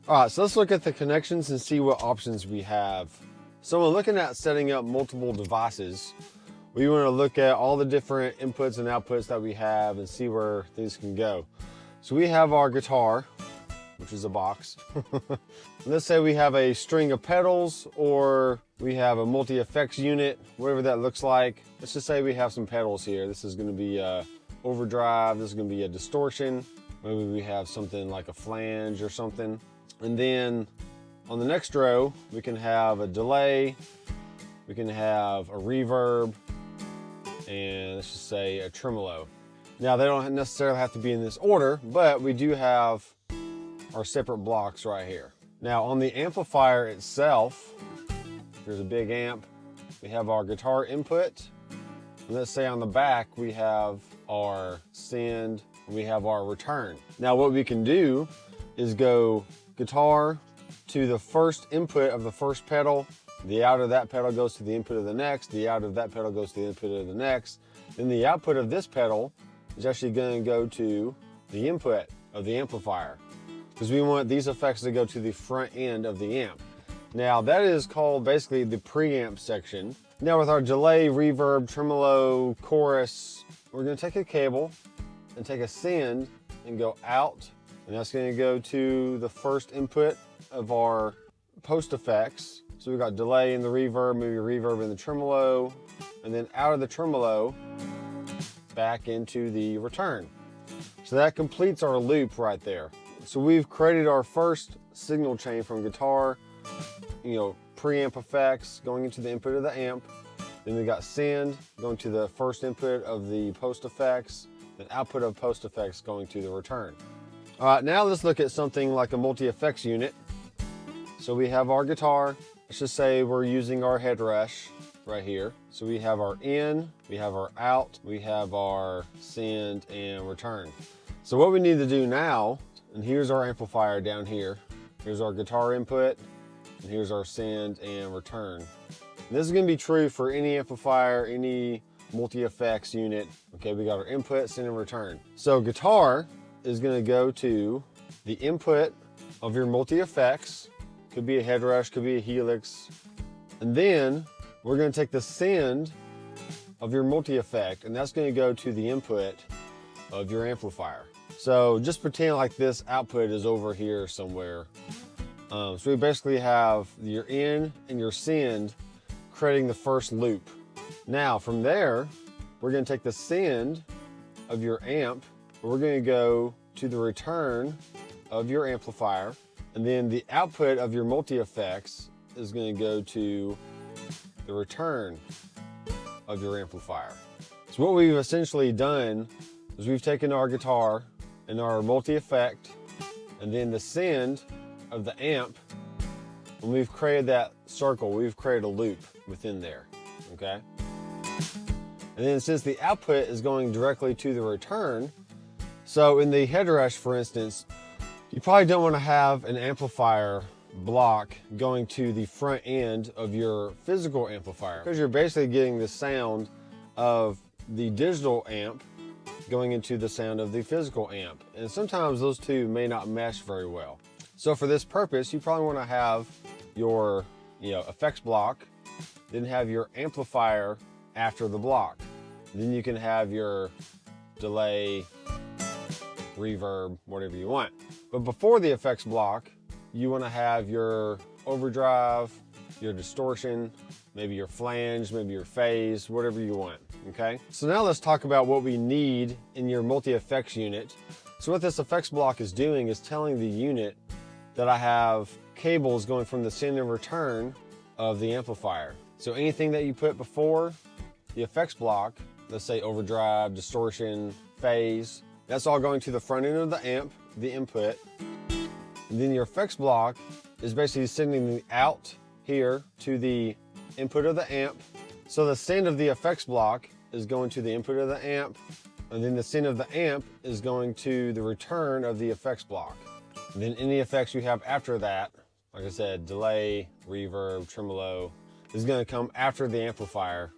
All right, so let's look at the connections and see what options we have. So when looking at setting up multiple devices, we want to look at all the different inputs and outputs that we have and see where things can go. So we have our guitar, which is a box. Let's say we have a string of pedals, or we have a multi-effects unit, whatever that looks like. Let's just say we have some pedals here. This is going to be a overdrive, this is going to be a distortion. Maybe we have something like a flange or something. And then on the next row, we can have a delay, we can have a reverb, and let's just say a tremolo. Now they don't necessarily have to be in this order, but we do have our separate blocks right here. Now on the amplifier itself, there's a big amp. We have our guitar input. And let's say on the back, we have our send, and we have our return. Now what we can do is go guitar to the first input of the first pedal. The out of that pedal goes to the input of the next. The out of that pedal goes to the input of the next. Then the output of this pedal is actually going to go to the input of the amplifier, because we want these effects to go to the front end of the amp. Now that is called basically the preamp section. Now with our delay, reverb, tremolo, chorus, we're going to take a cable and take a send and go out, and that's going to go to the first input of our post effects. So we've got delay in the reverb, maybe reverb in the tremolo, and then out of the tremolo back into the return. So that completes our loop right there. So we've created our first signal chain from guitar, preamp effects going into the input of the amp. Then we got send going to the first input of the post effects, then output of post effects going to the return. All right, now let's look at something like a multi-effects unit. So we have our guitar. Let's just say we're using our head rush right here. So we have our in, we have our out, we have our send and return. So what we need to do now, and here's our amplifier down here. Here's our guitar input, and here's our send and return. And this is gonna be true for any amplifier, any multi-effects unit. Okay, we got our input, send and return. So guitar is gonna go to the input of your multi-effects. Could be a head rush, could be a helix. And then we're gonna take the send of your multi-effect, and that's gonna go to the input of your amplifier. So just pretend like this output is over here somewhere. So we basically have your in and your send creating the first loop. Now from there, we're gonna take the send of your amp, and we're gonna go to the return of your amplifier, and then the output of your multi-effects is gonna go to the return of your amplifier. So what we've essentially done is we've taken our guitar and our multi-effect and then the send of the amp, and we've created that circle, we've created a loop within there, okay? And then since the output is going directly to the return, so in the head rush, for instance, you probably don't want to have an amplifier block going to the front end of your physical amplifier, because you're basically getting the sound of the digital amp going into the sound of the physical amp. And sometimes those two may not mesh very well. So for this purpose, you probably want to have your effects block, then have your amplifier after the block. Then you can have your delay, reverb, whatever you want. But before the effects block, you want to have your overdrive, your distortion, maybe your flange, maybe your phase, whatever you want, okay? So now let's talk about what we need in your multi-effects unit. So what this effects block is doing is telling the unit that I have cables going from the send and return of the amplifier. So anything that you put before the effects block, let's say overdrive, distortion, phase, that's all going to the front end of the amp, the input. And then your effects block is basically sending the out here to the input of the amp. So the send of the effects block is going to the input of the amp, and then the send of the amp is going to the return of the effects block. And then any effects you have after that, like I said, delay, reverb, tremolo, is going to come after the amplifier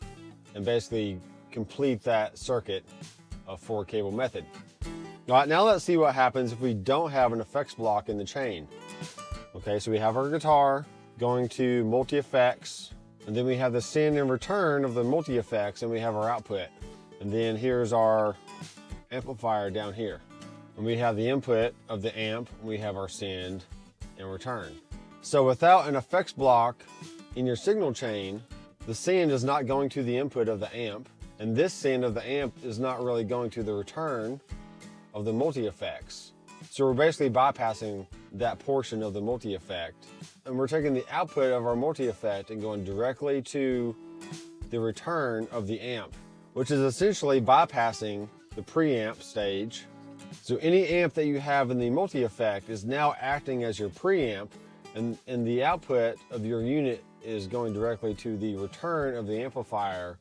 and basically complete that circuit of 4-cable method. All right, now let's see what happens if we don't have an effects block in the chain. Okay, so we have our guitar going to multi-effects, and then we have the send and return of the multi-effects, and we have our output. And then here's our amplifier down here. And we have the input of the amp, we have our send and return. So without an effects block in your signal chain, the send is not going to the input of the amp, and this send of the amp is not really going to the return of the multi-effects. So we're basically bypassing that portion of the multi-effect, and we're taking the output of our multi-effect and going directly to the return of the amp, which is essentially bypassing the preamp stage. So any amp that you have in the multi-effect is now acting as your preamp, and the output of your unit is going directly to the return of the amplifier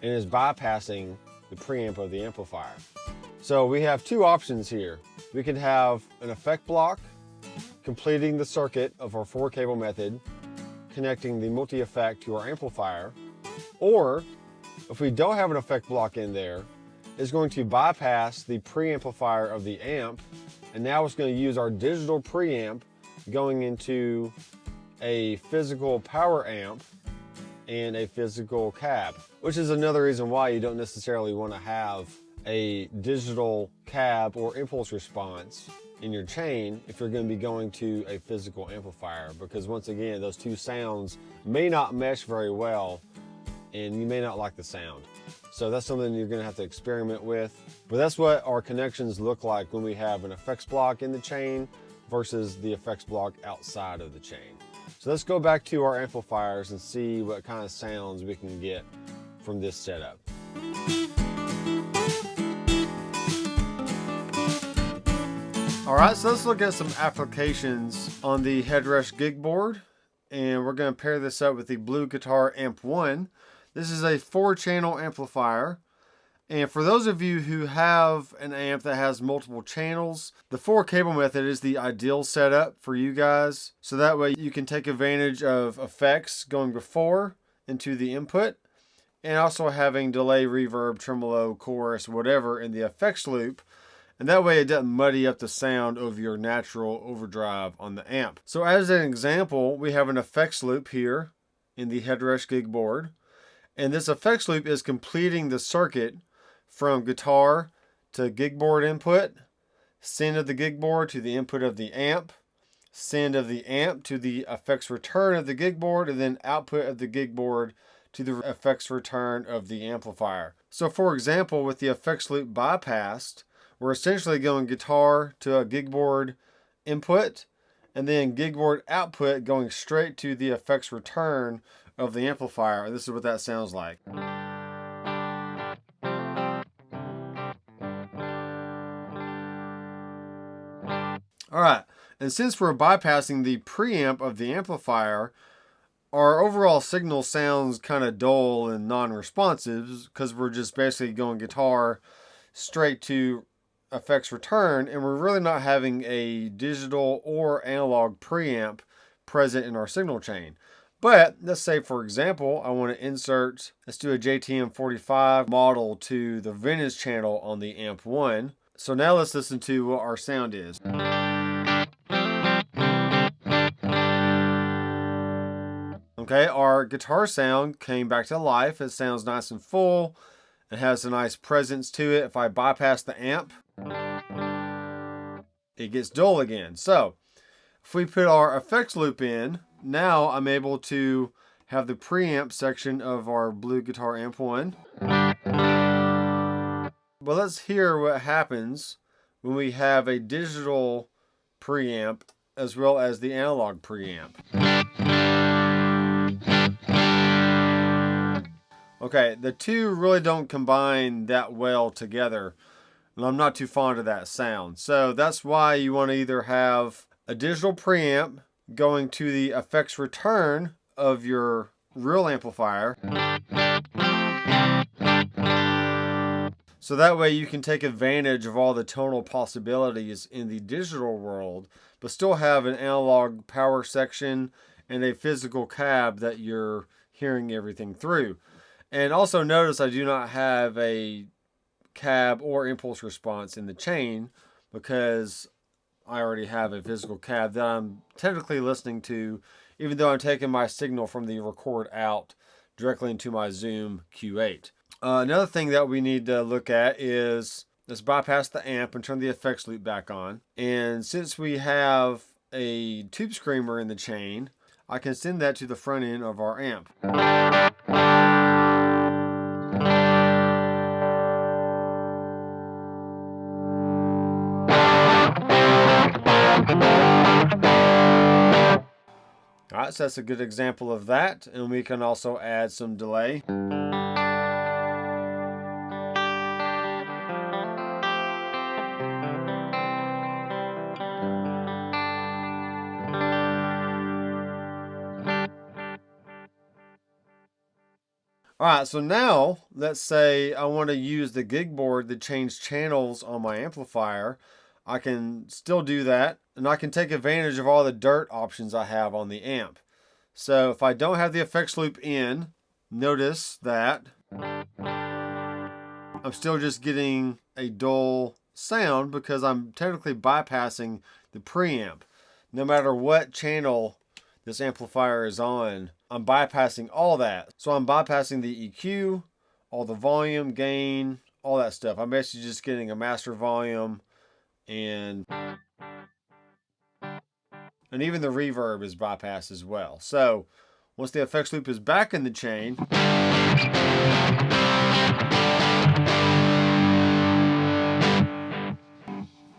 and is bypassing the preamp of the amplifier. So we have two options here. We can have an effect block completing the circuit of our 4-cable method, connecting the multi-effect to our amplifier, or if we don't have an effect block in there, it's going to bypass the preamplifier of the amp, and now it's going to use our digital preamp going into a physical power amp and a physical cab, which is another reason why you don't necessarily want to have a digital cab or impulse response in your chain if you're going to be going to a physical amplifier, because once again, those two sounds may not mesh very well and you may not like the sound. So that's something you're going to have to experiment with. But that's what our connections look like when we have an effects block in the chain versus the effects block outside of the chain. So let's go back to our amplifiers and see what kind of sounds we can get from this setup. All right, so let's look at some applications on the headrest gig board, and we're going to pair this up with the Blue Guitar Amp 1. This is a 4-channel amplifier, and for those of you who have an amp that has multiple channels, the 4-cable method is the ideal setup for you guys, so that way you can take advantage of effects going before into the input, and also having delay, reverb, tremolo, chorus, whatever in the effects loop. And that way it doesn't muddy up the sound of your natural overdrive on the amp. So as an example, we have an effects loop here in the headrest gig board. And this effects loop is completing the circuit from guitar to gig board input, send of the gig board to the input of the amp, send of the amp to the effects return of the gig board, and then output of the gig board to the effects return of the amplifier. So for example, with the effects loop bypassed, we're essentially going guitar to a gig board input and then gig board output going straight to the effects return of the amplifier. This is what that sounds like. All right, and since we're bypassing the preamp of the amplifier, our overall signal sounds kind of dull and non-responsive because we're just basically going guitar straight to effects return, and we're really not having a digital or analog preamp present in our signal chain. But let's say, for example, I want to insert, let's do a JTM45 model to the vintage channel on the Amp 1. So now let's listen to what our sound is. Okay, our guitar sound came back to life. It sounds nice and full. It has a nice presence to it. If I bypass the amp, it gets dull again. So if we put our effects loop in, now I'm able to have the preamp section of our Blue Guitar Amp 1. Well, let's hear what happens when we have a digital preamp as well as the analog preamp. Okay, the two really don't combine that well together, and I'm not too fond of that sound. So that's why you want to either have a digital preamp going to the effects return of your real amplifier, so that way you can take advantage of all the tonal possibilities in the digital world, but still have an analog power section and a physical cab that you're hearing everything through. And also notice I do not have a cab or impulse response in the chain because I already have a physical cab that I'm technically listening to, even though I'm taking my signal from the record out directly into my Zoom Q8. Another thing that we need to look at is let's bypass the amp and turn the effects loop back on. And since we have a tube screamer in the chain, I can send that to the front end of our amp. Alright, so that's a good example of that, and we can also add some delay. Alright, so now let's say I want to use the gig board to change channels on my amplifier. I can still do that, and I can take advantage of all the dirt options I have on the amp. So if I don't have the effects loop in, notice that I'm still just getting a dull sound because I'm technically bypassing the preamp. No matter what channel this amplifier is on, I'm bypassing all that. So I'm bypassing the EQ, all the volume, gain, all that stuff. I'm basically just getting a master volume, and even the reverb is bypassed as well. So once the effects loop is back in the chain,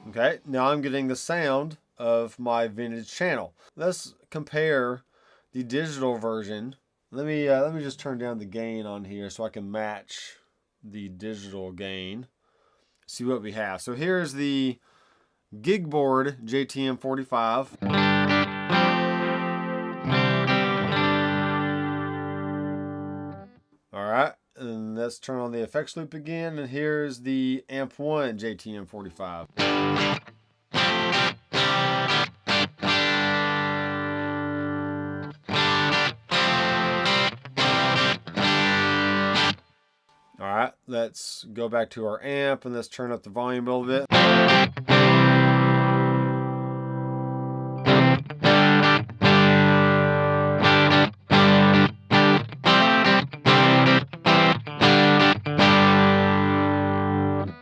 okay, now I'm getting the sound of my vintage channel. Let's compare the digital version. Let me just turn down the gain on here so I can match the digital gain. See what we have. So here's the gig board JTM 45. Alright, and let's turn on the effects loop again, and here's the Amp 1 JTM 45. Alright, let's go back to our amp and let's turn up the volume a little bit.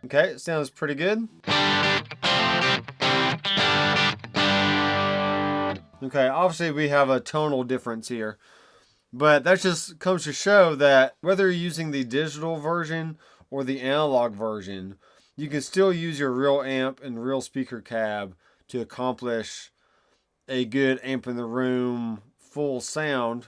Okay, it sounds pretty good. Okay, obviously we have a tonal difference here, but that just comes to show that whether you're using the digital version or the analog version, you can still use your real amp and real speaker cab to accomplish a good amp in the room full sound,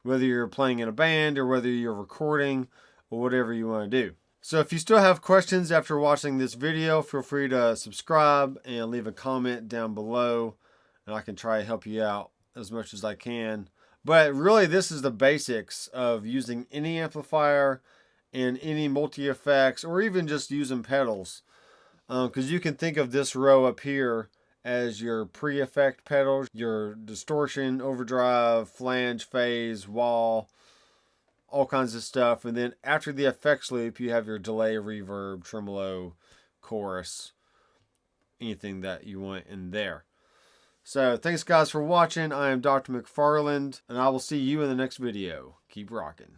whether you're playing in a band or whether you're recording or whatever you want to do. So if you still have questions after watching this video, feel free to subscribe and leave a comment down below, and I can try to help you out as much as I can. But really, this is the basics of using any amplifier and any multi-effects, or even just using pedals. Because you can think of this row up here as your pre-effect pedals, your distortion, overdrive, flange, phase, wall, all kinds of stuff. And then after the effects loop, you have your delay, reverb, tremolo, chorus, anything that you want in there. So thanks guys for watching. I am Dr. McFarland, and I will see you in the next video. Keep rocking.